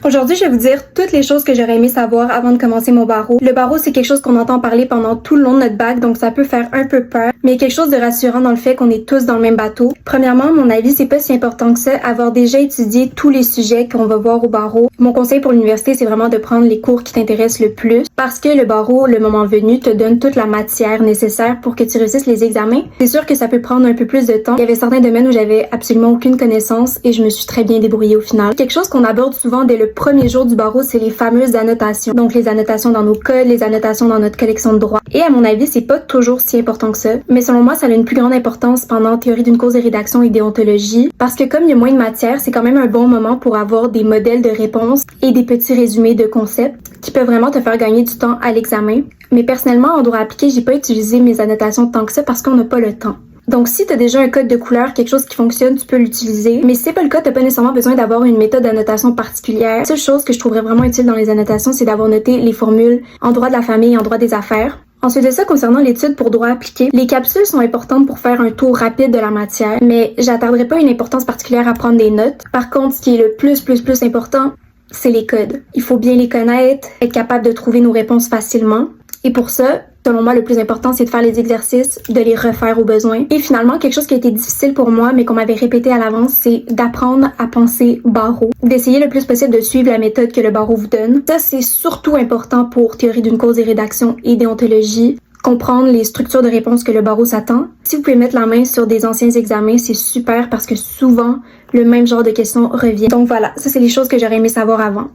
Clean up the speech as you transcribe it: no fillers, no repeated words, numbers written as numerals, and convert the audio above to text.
Aujourd'hui, je vais vous dire toutes les choses que j'aurais aimé savoir avant de commencer mon barreau. Le barreau, c'est quelque chose qu'on entend parler pendant tout le long de notre bac, donc ça peut faire un peu peur, mais il y a quelque chose de rassurant dans le fait qu'on est tous dans le même bateau. Premièrement, à mon avis, c'est pas si important que ça, avoir déjà étudié tous les sujets qu'on va voir au barreau. Mon conseil pour l'université, c'est vraiment de prendre les cours qui t'intéressent le plus, parce que le barreau, le moment venu, te donne toute la matière nécessaire pour que tu réussisses les examens. C'est sûr que ça peut prendre un peu plus de temps. Il y avait certains domaines où j'avais absolument aucune connaissance et je me suis très bien débrouillée au final. Quelque chose qu'on aborde souvent dès le premier jour du barreau, c'est les fameuses annotations. Donc les annotations dans nos codes, les annotations dans notre collection de droit. Et à mon avis, c'est pas toujours si important que ça. Mais selon moi, ça a une plus grande importance pendant théorie d'une cause et rédaction et déontologie. Parce que comme il y a moins de matière, c'est quand même un bon moment pour avoir des modèles de réponses et des petits résumés de concepts qui peuvent vraiment te faire gagner du temps à l'examen. Mais personnellement, en droit appliqué, j'ai pas utilisé mes annotations tant que ça parce qu'on n'a pas le temps. Donc, si t'as déjà un code de couleur, quelque chose qui fonctionne, tu peux l'utiliser. Mais si c'est pas le cas, t'as pas nécessairement besoin d'avoir une méthode d'annotation particulière. La seule chose que je trouverais vraiment utile dans les annotations, c'est d'avoir noté les formules en droit de la famille et en droit des affaires. Ensuite de ça, concernant l'étude pour droit appliqué, les capsules sont importantes pour faire un tour rapide de la matière, mais j'attarderai pas une importance particulière à prendre des notes. Par contre, ce qui est le plus important, c'est les codes. Il faut bien les connaître, être capable de trouver nos réponses facilement. Et pour ça, selon moi, le plus important, c'est de faire les exercices, de les refaire au besoin. Et finalement, quelque chose qui a été difficile pour moi, mais qu'on m'avait répété à l'avance, c'est d'apprendre à penser barreau. D'essayer le plus possible de suivre la méthode que le barreau vous donne. Ça, c'est surtout important pour théorie d'une cause et rédaction et déontologie. Comprendre les structures de réponse que le barreau s'attend. Si vous pouvez mettre la main sur des anciens examens, c'est super parce que souvent, le même genre de questions revient. Donc voilà, ça c'est les choses que j'aurais aimé savoir avant.